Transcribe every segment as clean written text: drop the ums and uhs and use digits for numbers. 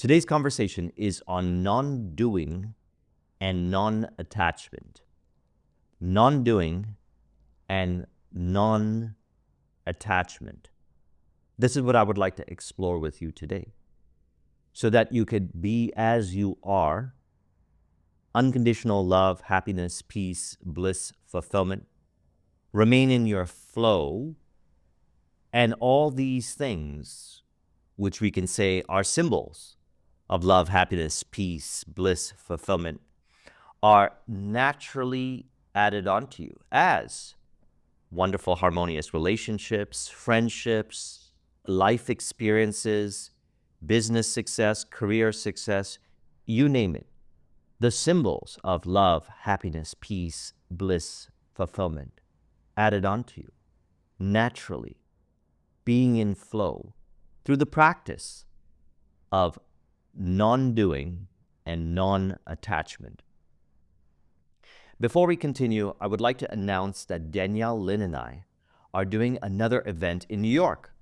Today's conversation is on non-doing and non-attachment. Non-doing and non-attachment. This is what I would like to explore with you today, so that you could be as you are, unconditional love, happiness, peace, bliss, fulfillment, remain in your flow, and all these things, which we can say are symbols of love, happiness, peace, bliss, fulfillment, are naturally added onto you as wonderful, harmonious relationships, friendships, life experiences, business success, career success, you name it. The symbols of love, happiness, peace, bliss, fulfillment added onto you naturally, being in flow through the practice of non-doing and non-attachment. Before we continue, I would like to announce that Danielle, Lynn, and I are doing another event in New York.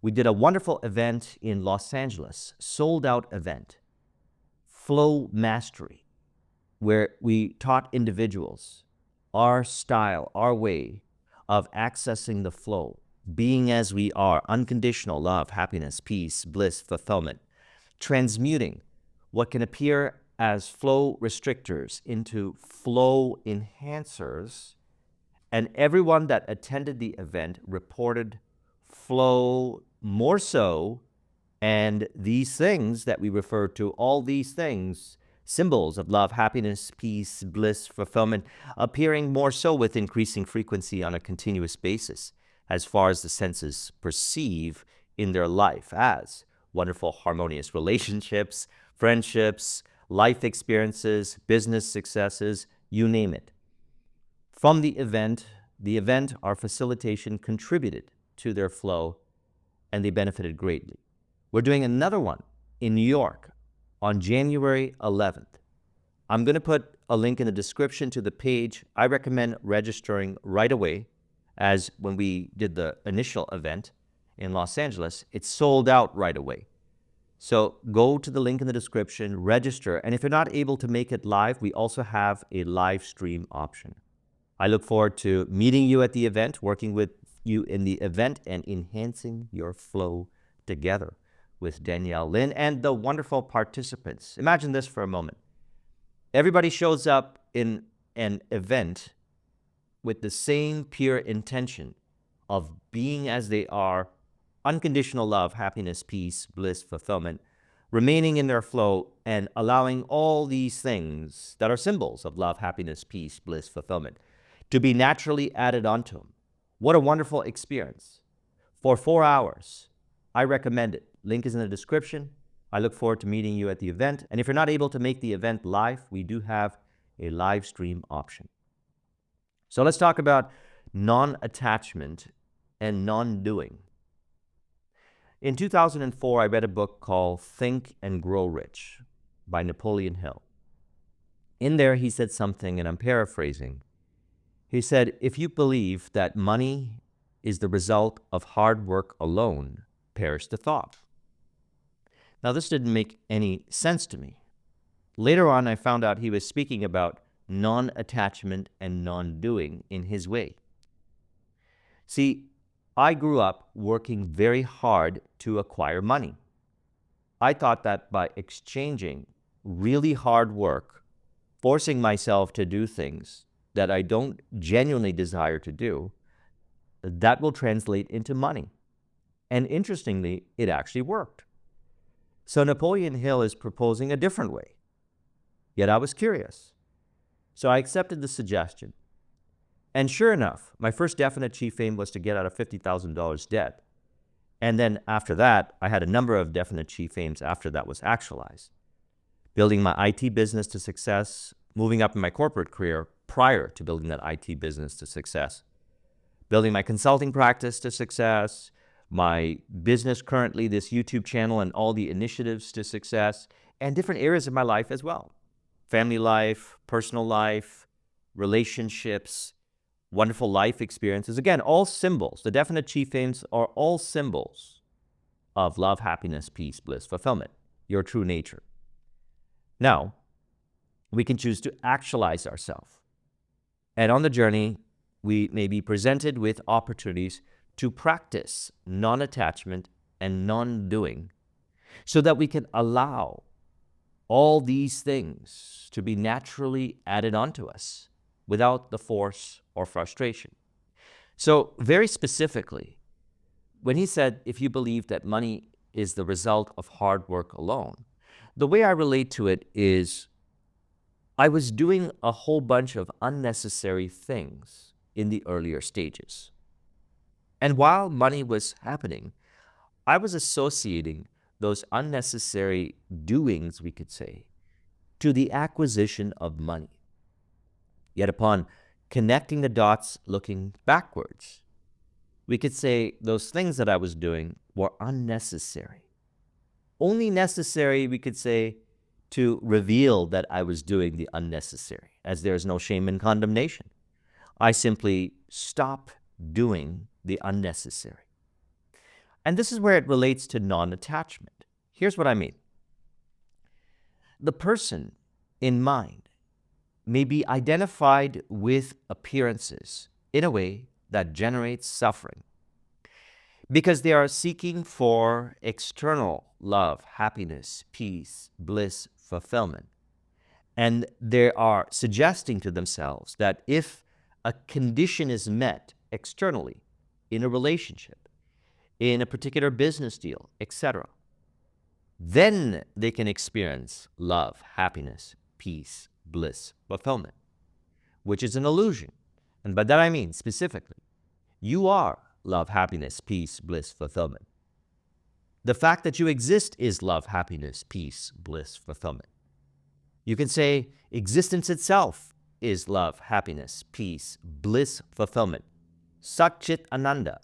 We did a wonderful event in Los Angeles, sold-out event, Flow Mastery, where we taught individuals our style, our way of accessing the flow, being as we are, unconditional love, happiness, peace, bliss, fulfillment, transmuting what can appear as flow restrictors into flow enhancers. And everyone that attended the event reported flow more so, and these things that we refer to, all these things, symbols of love, happiness, peace, bliss, fulfillment, appearing more so with increasing frequency on a continuous basis as far as the senses perceive in their life as wonderful, harmonious relationships, friendships, life experiences, business successes, you name it. From the event, our facilitation contributed to their flow, and they benefited greatly. We're doing another one in New York on January 11th. I'm going to put a link in the description to the page. I recommend registering right away, as when we did the initial event in Los Angeles, it sold out right away. So go to the link in the description, register, and if you're not able to make it live, we also have a live stream option. I look forward to meeting you at the event, working with you in the event, and enhancing your flow together with Danielle, Lynn, and the wonderful participants. Imagine this for a moment. Everybody shows up in an event with the same pure intention of being as they are, unconditional love, happiness, peace, bliss, fulfillment, remaining in their flow and allowing all these things that are symbols of love, happiness, peace, bliss, fulfillment to be naturally added onto them. What a wonderful experience. For 4 hours, I recommend it. Link is in the description. I look forward to meeting you at the event. And if you're not able to make the event live, we do have a live stream option. So let's talk about non-attachment and non-doing. In 2004, I read a book called Think and Grow Rich by Napoleon Hill. In there, he said something, and I'm paraphrasing. He said, if you believe that money is the result of hard work alone, perish the thought. Now, this didn't make any sense to me. Later on, I found out he was speaking about non-attachment and non-doing in his way. See, I grew up working very hard to acquire money. I thought that by exchanging really hard work, forcing myself to do things that I don't genuinely desire to do, that will translate into money. And interestingly, it actually worked. So Napoleon Hill is proposing a different way. Yet I was curious. So I accepted the suggestion. And sure enough, my first definite chief aim was to get out of $50,000 debt. And then after that, I had a number of definite chief aims after that was actualized. Building my IT business to success, moving up in my corporate career prior to building that IT business to success, building my consulting practice to success, my business currently, this YouTube channel and all the initiatives to success, and different areas of my life as well. Family life, personal life, relationships, wonderful life experiences. Again, all symbols. The definite chief aims are all symbols of love, happiness, peace, bliss, fulfillment. your true nature. Now, we can choose to actualize ourselves. And on the journey, we may be presented with opportunities to practice non-attachment and non-doing so that we can allow all these things to be naturally added onto us without the force or frustration. So very specifically, when he said, if you believe that money is the result of hard work alone, the way I relate to it is I was doing a whole bunch of unnecessary things in the earlier stages. And while money was happening, I was associating those unnecessary doings, we could say, to the acquisition of money. Yet upon connecting the dots looking backwards, we could say those things that I was doing were unnecessary. Only necessary, we could say, to reveal that I was doing the unnecessary, as there is no shame in condemnation. I simply stop doing the unnecessary. And this is where it relates to non-attachment. Here's what I mean. The person in mind may be identified with appearances in a way that generates suffering because they are seeking for external love, happiness, peace, bliss, fulfillment. And they are suggesting to themselves that if a condition is met externally in a relationship, in a particular business deal, etc., then they can experience love, happiness, peace, bliss, fulfillment, which is an illusion. And by that I mean, specifically, you are love, happiness, peace, bliss, fulfillment. The fact that you exist is love, happiness, peace, bliss, fulfillment. You can say existence itself is love, happiness, peace, bliss, fulfillment. Sat Chit Ananda,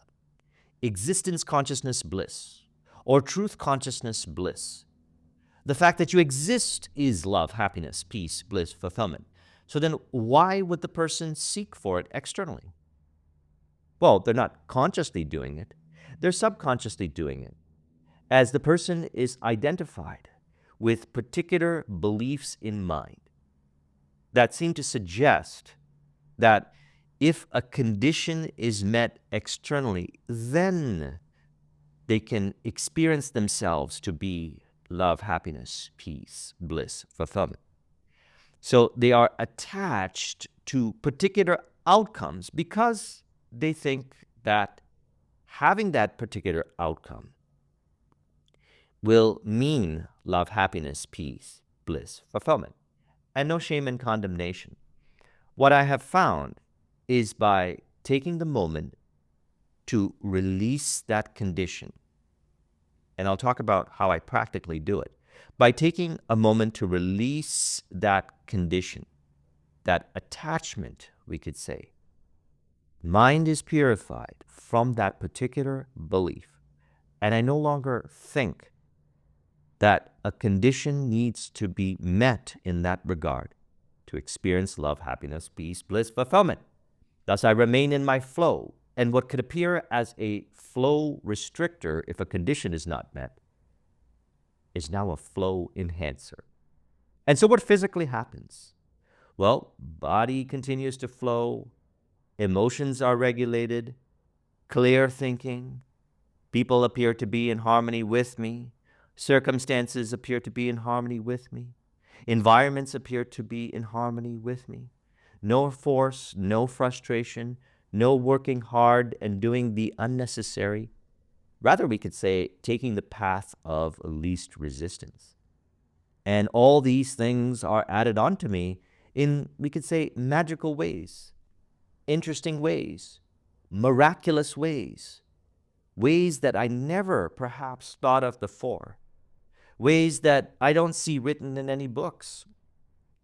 existence consciousness bliss, or truth consciousness bliss. The fact that you exist is love, happiness, peace, bliss, fulfillment. So then why would the person seek for it externally? Well, they're not consciously doing it. They're subconsciously doing it, as the person is identified with particular beliefs in mind that seem to suggest that if a condition is met externally, then they can experience themselves to be love, happiness, peace, bliss, fulfillment. So they are attached to particular outcomes because they think that having that particular outcome will mean love, happiness, peace, bliss, fulfillment, and no shame and condemnation. What I have found is by taking the moment to release that condition, and I'll talk about how I practically do it, by taking a moment to release that condition, that attachment, we could say, mind is purified from that particular belief, and I no longer think that a condition needs to be met in that regard to experience love, happiness, peace, bliss, fulfillment. Thus, I remain in my flow, and what could appear as a flow restrictor if a condition is not met is now a flow enhancer. And so what physically happens? Well, body continues to flow, emotions are regulated, clear thinking, people appear to be in harmony with me, circumstances appear to be in harmony with me, environments appear to be in harmony with me. No force, no frustration, no working hard and doing the unnecessary. Rather, we could say taking the path of least resistance. And all these things are added onto me in, we could say, magical ways, interesting ways, miraculous ways, ways that I never perhaps thought of before, ways that I don't see written in any books,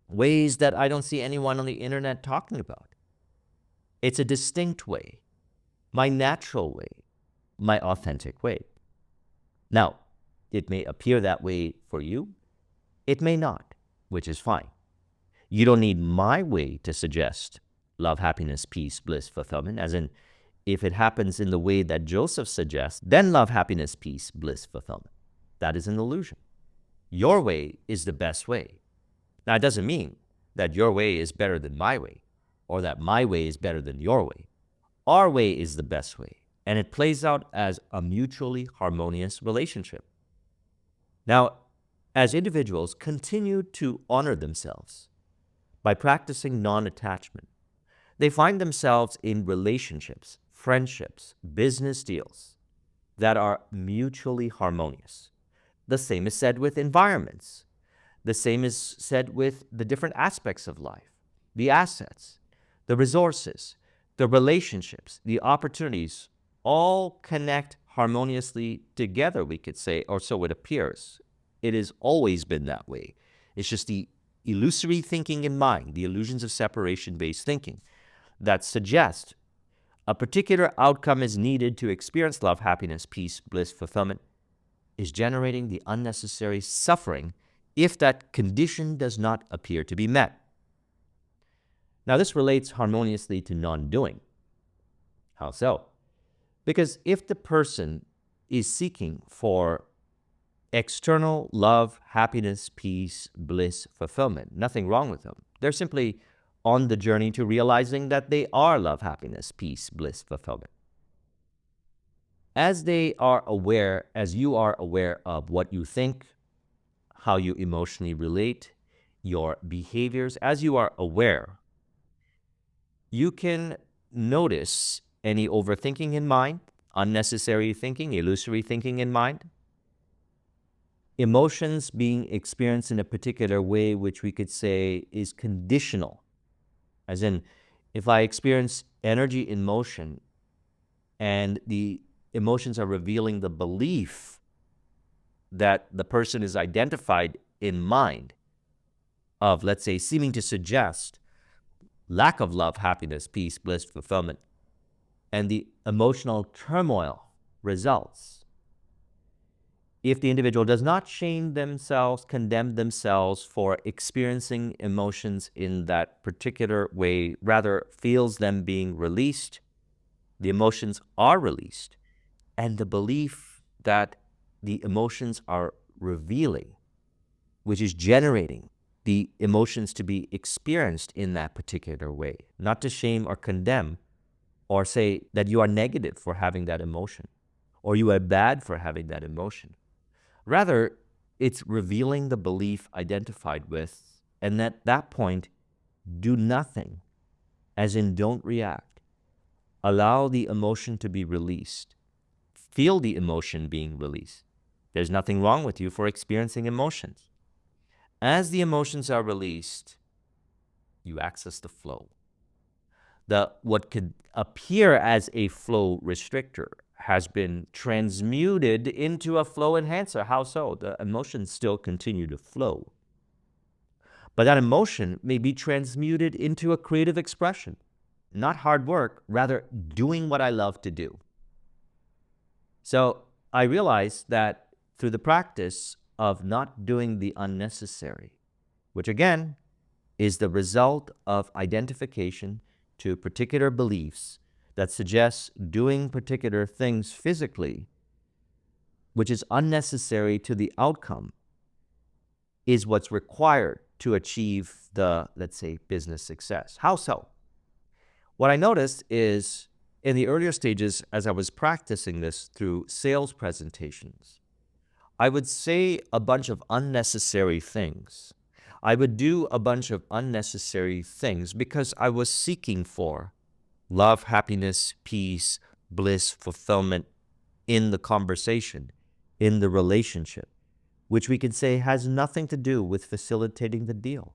ways that I don't see anyone on the internet talking about. It's a distinct way, my natural way, my authentic way. Now, it may appear that way for you. It may not, which is fine. You don't need my way to suggest love, happiness, peace, bliss, fulfillment, as in, if it happens in the way that Joseph suggests, then love, happiness, peace, bliss, fulfillment. That is an illusion. Your way is the best way. Now, it doesn't mean that your way is better than my way, or that my way is better than your way. Our way is the best way, and it plays out as a mutually harmonious relationship. Now, as individuals continue to honor themselves by practicing non-attachment, they find themselves in relationships, friendships, business deals that are mutually harmonious. The same is said with environments. The same is said with the different aspects of life, the assets, the resources, the relationships, the opportunities, all connect harmoniously together, we could say, or so it appears. It has always been that way. It's just the illusory thinking in mind, the illusions of separation-based thinking, that suggest a particular outcome is needed to experience love, happiness, peace, bliss, fulfillment, is generating the unnecessary suffering if that condition does not appear to be met. Now, this relates harmoniously to non-doing. How so? Because if the person is seeking for external love, happiness, peace, bliss, fulfillment, nothing wrong with them. They're simply on the journey to realizing that they are love, happiness, peace, bliss, fulfillment. As they are aware, as you are aware of what you think, how you emotionally relate, your behaviors, as you are aware, you can notice any overthinking in mind, unnecessary thinking, illusory thinking in mind, emotions being experienced in a particular way, which we could say is conditional. As in, if I experience energy in motion and the emotions are revealing the belief that the person is identified in mind of, let's say, seeming to suggest lack of love, happiness, peace, bliss, fulfillment, and the emotional turmoil results. If the individual does not shame themselves, condemn themselves for experiencing emotions in that particular way, rather feels them being released, the emotions are released, and the belief that the emotions are revealing, which is generating the emotions to be experienced in that particular way, not to shame or condemn or say that you are negative for having that emotion or you are bad for having that emotion. Rather, it's revealing the belief identified with, and at that point, do nothing, as in don't react. Allow the emotion to be released. Feel the emotion being released. There's nothing wrong with you for experiencing emotions. As the emotions are released, you access the flow. What could appear as a flow restrictor has been transmuted into a flow enhancer. How so? The emotions still continue to flow. But that emotion may be transmuted into a creative expression. Not hard work, rather doing what I love to do. So I realized that through the practice of not doing the unnecessary, which again is the result of identification to particular beliefs that suggests doing particular things physically, which is unnecessary to the outcome, is what's required to achieve the, let's say, business success. How so? What I noticed is in the earlier stages, as I was practicing this through sales presentations, I would say a bunch of unnecessary things. I would do a bunch of unnecessary things because I was seeking for love, happiness, peace, bliss, fulfillment in the conversation, in the relationship, which we could say has nothing to do with facilitating the deal.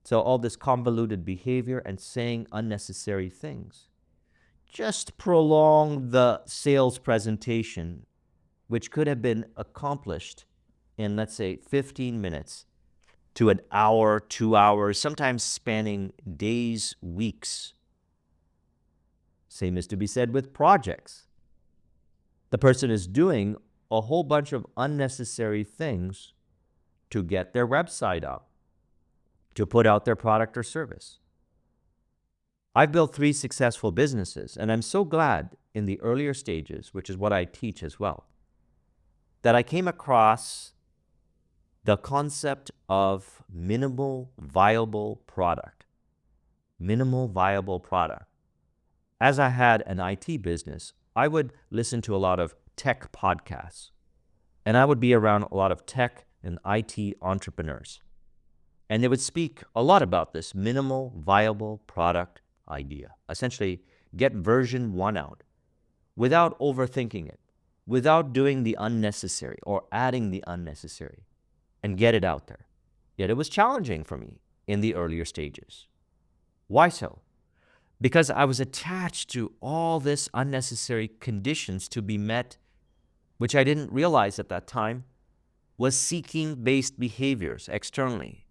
So all this convoluted behavior and saying unnecessary things just prolong the sales presentation, which could have been accomplished in, let's say, 15 minutes to an hour, 2 hours, sometimes spanning days, weeks. Same is to be said with projects. The person is doing a whole bunch of unnecessary things to get their website up, to put out their product or service. I've built 3 successful businesses, and I'm so glad in the earlier stages, which is what I teach as well, that I came across the concept of minimal viable product. Minimal viable product. As I had an IT business, I would listen to a lot of tech podcasts, and I would be around a lot of tech and IT entrepreneurs. And they would speak a lot about this minimal viable product idea. Essentially, get version 1 out without overthinking it, without doing the unnecessary or adding the unnecessary, and get it out there. Yet it was challenging for me in the earlier stages. Why so? Because I was attached to all this unnecessary conditions to be met, which I didn't realize at that time was seeking-based behaviors externally.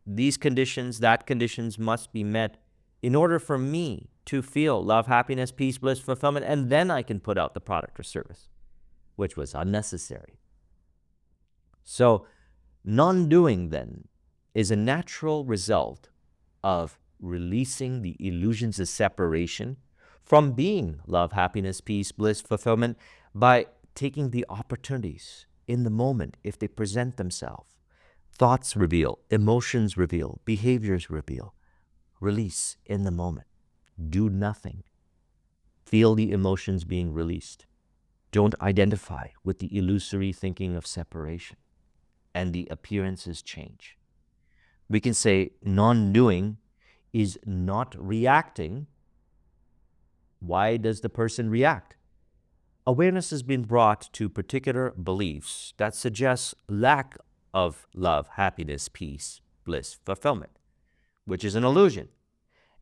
These conditions, that conditions must be met in order for me to feel love, happiness, peace, bliss, fulfillment, and then I can put out the product or service, which was unnecessary. So non-doing then is a natural result of releasing the illusions of separation from being love, happiness, peace, bliss, fulfillment by taking the opportunities in the moment if they present themselves. Thoughts reveal, emotions reveal, behaviors reveal. Release in the moment. Do nothing. Feel the emotions being released. Don't identify with the illusory thinking of separation, and the appearances change. We can say non-doing is not reacting. Why does the person react? Awareness has been brought to particular beliefs that suggest lack of love, happiness, peace, bliss, fulfillment, which is an illusion.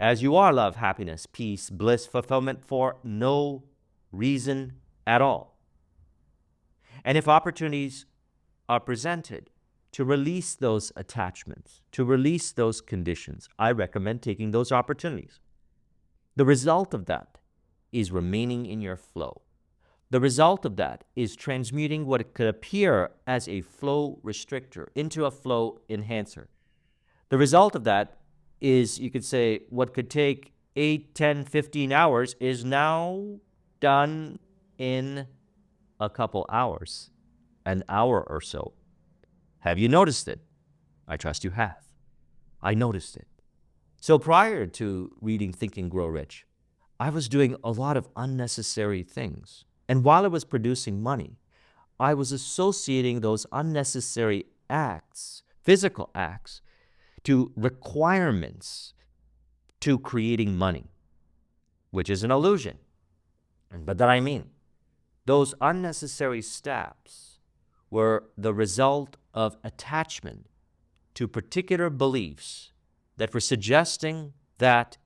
As you are love, happiness, peace, bliss, fulfillment for no reason at all. And if opportunities are presented to release those attachments, to release those conditions, I recommend taking those opportunities. The result of that is remaining in your flow. The result of that is transmuting what could appear as a flow restrictor into a flow enhancer. The result of that is, you could say, what could take 8, 10, 15 hours is now done in a couple hours, an hour or so. Have you noticed it? I trust you have. I noticed it. So prior to reading Think and Grow Rich, I was doing a lot of unnecessary things. And while I was producing money, I was associating those unnecessary acts, physical acts, to requirements to creating money, which is an illusion. But that I mean, those unnecessary steps were the result of attachment to particular beliefs that were suggesting that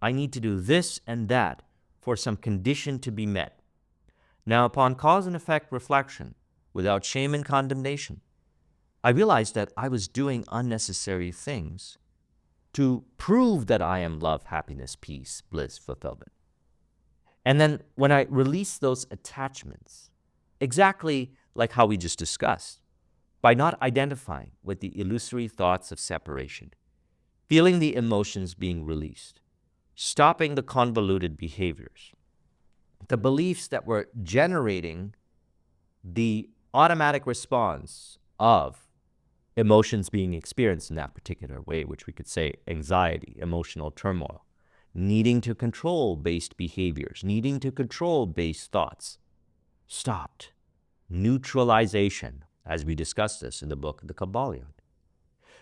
I need to do this and that for some condition to be met. Now, upon cause and effect reflection, without shame and condemnation, I realized that I was doing unnecessary things to prove that I am love, happiness, peace, bliss, fulfillment. And then when I release those attachments, exactly like how we just discussed, by not identifying with the illusory thoughts of separation, feeling the emotions being released, stopping the convoluted behaviors, the beliefs that were generating the automatic response of emotions being experienced in that particular way, which we could say anxiety, emotional turmoil, needing to control based behaviors, needing to control based thoughts, stopped. Neutralization, as we discussed this in the book, The Kabbalion.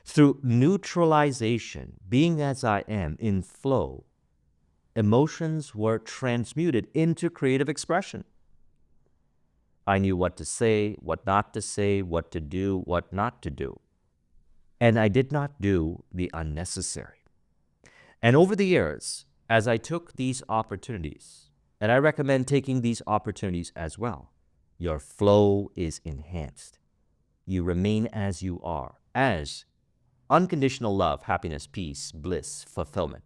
Through neutralization, being as I am in flow, emotions were transmuted into creative expression. I knew what to say, what not to say, what to do, what not to do. And I did not do the unnecessary. And over the years, as I took these opportunities, and I recommend taking these opportunities as well, your flow is enhanced. You remain as you are, as unconditional love, happiness, peace, bliss, fulfillment.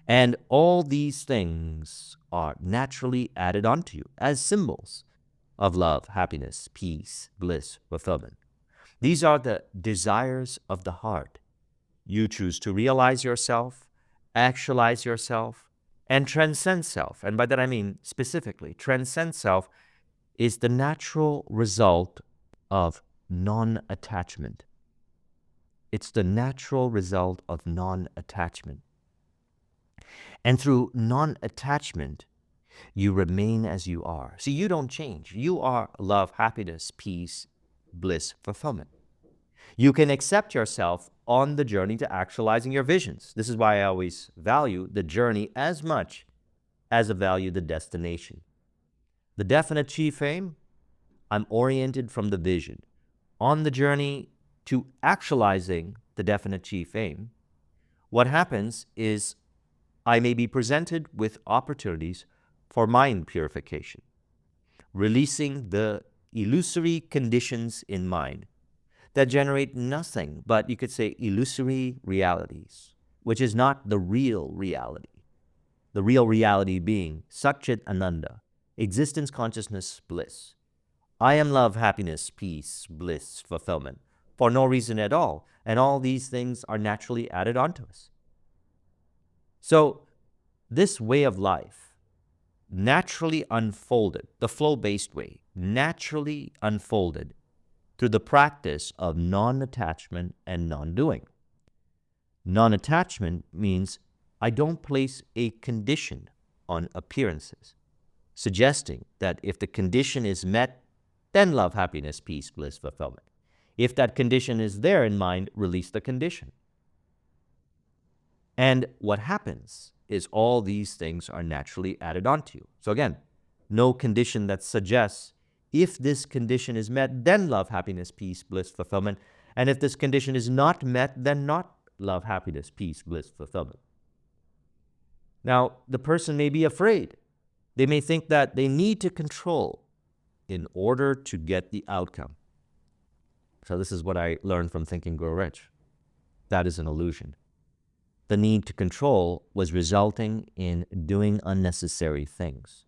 And all these things are naturally added onto you as symbols of love, happiness, peace, bliss, fulfillment. These are the desires of the heart. You choose to realize yourself, actualize yourself, and transcend self. And by that I mean specifically, transcend self is the natural result of non-attachment. It's the natural result of non-attachment. And through non-attachment, you remain as you are. See, you don't change. You are love, happiness, peace, bliss, fulfillment. You can accept yourself on the journey to actualizing your visions. This is why I always value the journey as much as I value the destination. The definite chief aim, I'm oriented from the vision. On the journey to actualizing the definite chief aim, what happens is I may be presented with opportunities for mind purification, releasing the illusory conditions in mind that generate nothing but, you could say, illusory realities, which is not the real reality. The real reality being Satchit Ananda, existence, consciousness, bliss. I am love, happiness, peace, bliss, fulfillment, for no reason at all. And all these things are naturally added onto us. So this way of life naturally unfolded, the flow-based way, naturally unfolded through the practice of non-attachment and non-doing. Non-attachment means I don't place a condition on appearances, suggesting that if the condition is met, then love, happiness, peace, bliss, fulfillment. If that condition is there in mind, release the condition. And what happens is all these things are naturally added onto you. So again, no condition that suggests if this condition is met, then love, happiness, peace, bliss, fulfillment. And if this condition is not met, then not love, happiness, peace, bliss, fulfillment. Now, the person may be afraid. They may think that they need to control in order to get the outcome. So this is what I learned from Think and Grow Rich. That is an illusion. The need to control was resulting in doing unnecessary things,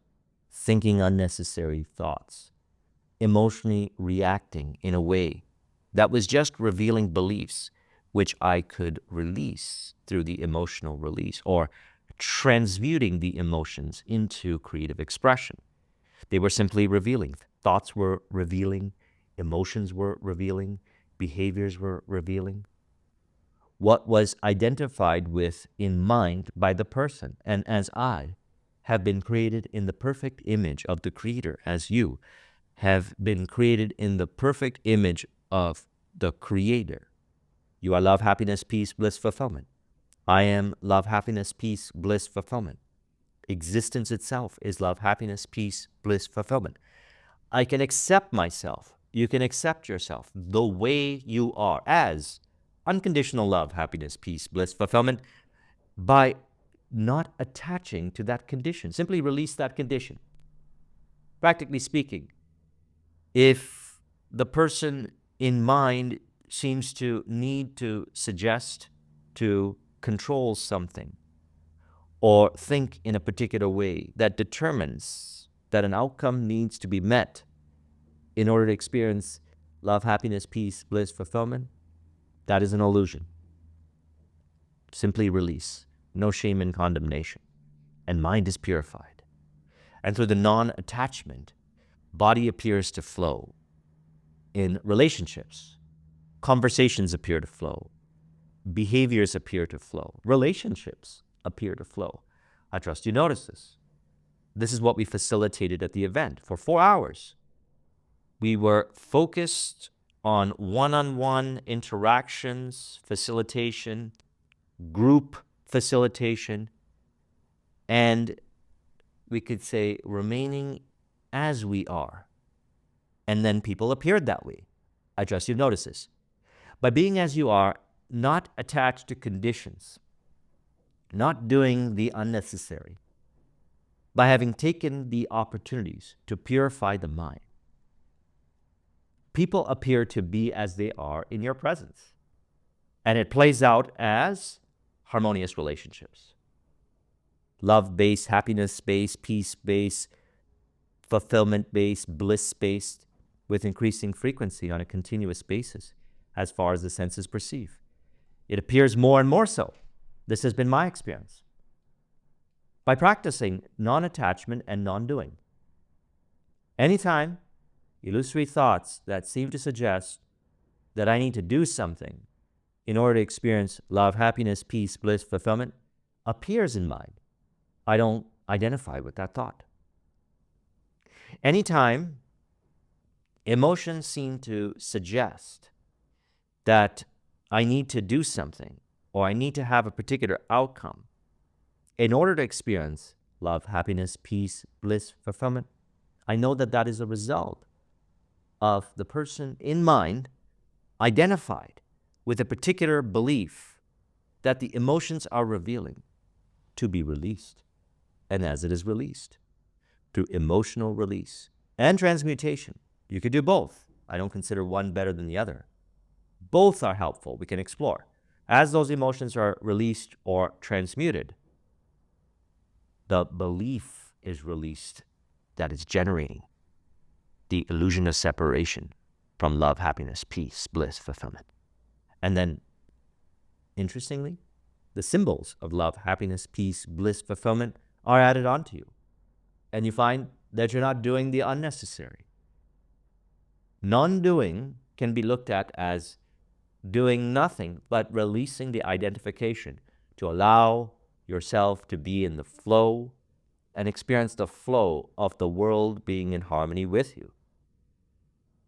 thinking unnecessary thoughts, emotionally reacting in a way that was just revealing beliefs which I could release through the emotional release, or transmuting the emotions into creative expression. They were simply revealing. Thoughts were revealing, emotions were revealing, behaviors were revealing. What was identified with in mind by the person, and as I have been created in the perfect image of the Creator, as you have been created in the perfect image of the Creator. You are love, happiness, peace, bliss, fulfillment. I am love, happiness, peace, bliss, fulfillment. Existence itself is love, happiness, peace, bliss, fulfillment. I can accept myself. You can accept yourself the way you are as unconditional love, happiness, peace, bliss, fulfillment by not attaching to that condition. Simply release that condition. Practically speaking, if the person in mind seems to need to suggest, to control something, or think in a particular way that determines that an outcome needs to be met in order to experience love, happiness, peace, bliss, fulfillment, that is an illusion. Simply release. No shame and condemnation. And mind is purified. And through the non-attachment, body appears to flow. In relationships, conversations appear to flow. Behaviors appear to flow. Relationships appear to flow. I trust you notice this. This is what we facilitated at the event. For 4 hours, we were focused on one-on-one interactions, facilitation, group facilitation, and we could say remaining as we are. And then people appeared that way. I trust you've noticed this. By being as you are, not attached to conditions, not doing the unnecessary, by having taken the opportunities to purify the mind, people appear to be as they are in your presence. And it plays out as harmonious relationships. Love-based, happiness-based, peace-based, fulfillment-based, bliss-based, with increasing frequency on a continuous basis as far as the senses perceive. It appears more and more so. This has been my experience. By practicing non-attachment and non-doing, anytime illusory thoughts that seem to suggest that I need to do something in order to experience love, happiness, peace, bliss, fulfillment, appears in mind, I don't identify with that thought. Anytime emotions seem to suggest that I need to do something or I need to have a particular outcome in order to experience love, happiness, peace, bliss, fulfillment, I know that that is a result of the person in mind identified with a particular belief that the emotions are revealing to be released. And as it is released, through emotional release and transmutation, you could do both. I don't consider one better than the other. Both are helpful. We can explore. As those emotions are released or transmuted, the belief is released that is generating the illusion of separation from love, happiness, peace, bliss, fulfillment. And then, interestingly, the symbols of love, happiness, peace, bliss, fulfillment are added onto you. And you find that you're not doing the unnecessary. Non-doing can be looked at as doing nothing but releasing the identification to allow yourself to be in the flow and experience the flow of the world being in harmony with you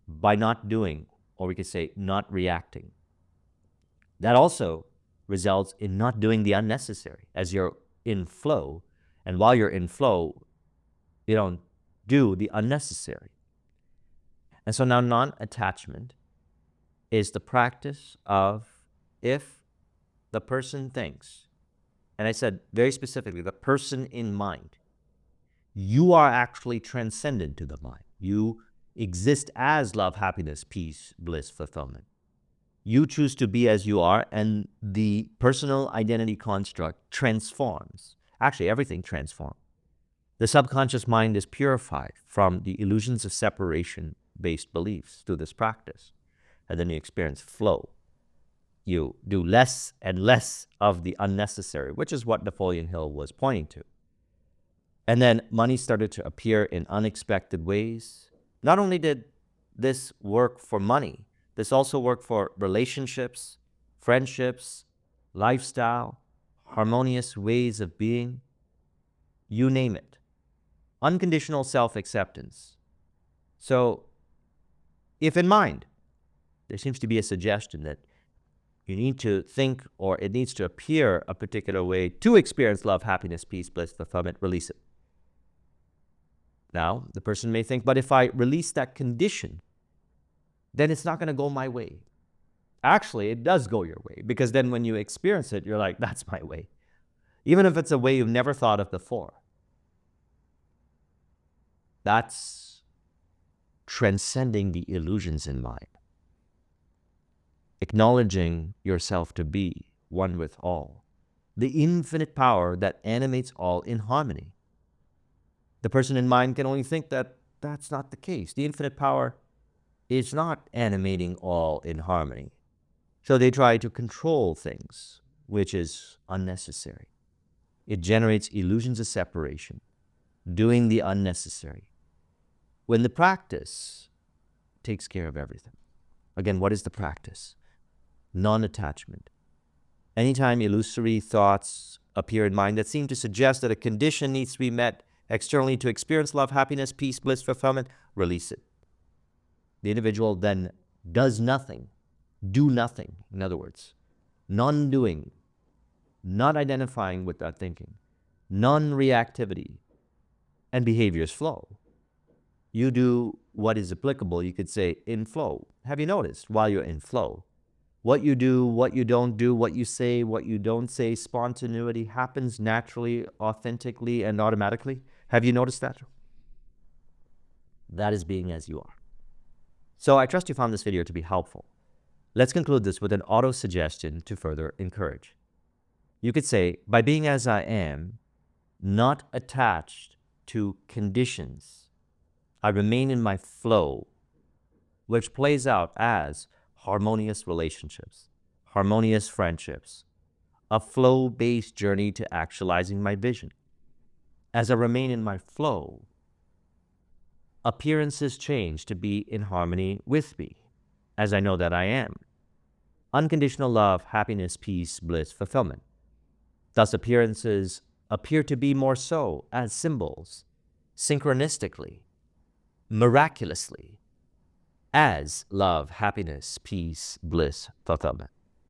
by not doing, or we could say not reacting. That also results in not doing the unnecessary as you're in flow. And while you're in flow, you don't do the unnecessary. And so now non-attachment is the practice of, if the person thinks, and I said very specifically, the person in mind, you are actually transcendent to the mind. You exist as love, happiness, peace, bliss, fulfillment. You choose to be as you are, and the personal identity construct transforms. Actually, everything transforms. The subconscious mind is purified from the illusions of separation-based beliefs through this practice. And then you experience flow. You do less and less of the unnecessary, which is what Napoleon Hill was pointing to. And then money started to appear in unexpected ways. Not only did this work for money, this also worked for relationships, friendships, lifestyle, harmonious ways of being, you name it. Unconditional self-acceptance. So, if in mind, there seems to be a suggestion that you need to think, or it needs to appear a particular way to experience love, happiness, peace, bliss, fulfillment, release it. Now, the person may think, but if I release that condition, then it's not going to go my way. Actually, it does go your way, because then when you experience it, you're like, that's my way. Even if it's a way you've never thought of before. That's transcending the illusions in mind. Acknowledging yourself to be one with all. The infinite power that animates all in harmony. The person in mind can only think that that's not the case. The infinite power is not animating all in harmony. So they try to control things, which is unnecessary. It generates illusions of separation, doing the unnecessary, when the practice takes care of everything. Again, what is the practice? Non-attachment. Anytime illusory thoughts appear in mind that seem to suggest that a condition needs to be met externally to experience love, happiness, peace, bliss, fulfillment, release it. The individual then does nothing, do nothing, in other words, non-doing, not identifying with that thinking, non-reactivity, and behaviors flow. You do what is applicable, you could say, in flow. Have you noticed while you're in flow, what you do, what you don't do, what you say, what you don't say, spontaneity happens naturally, authentically, and automatically? Have you noticed that? That is being as you are. So I trust you found this video to be helpful. Let's conclude this with an auto-suggestion to further encourage. You could say, by being as I am, not attached to conditions, I remain in my flow, which plays out as harmonious relationships, harmonious friendships, a flow-based journey to actualizing my vision. As I remain in my flow, appearances change to be in harmony with me, as I know that I am. unconditional love, happiness, peace, bliss, fulfillment. Thus, appearances appear to be more so as symbols, synchronistically, miraculously, as love, happiness, peace, bliss, fulfillment.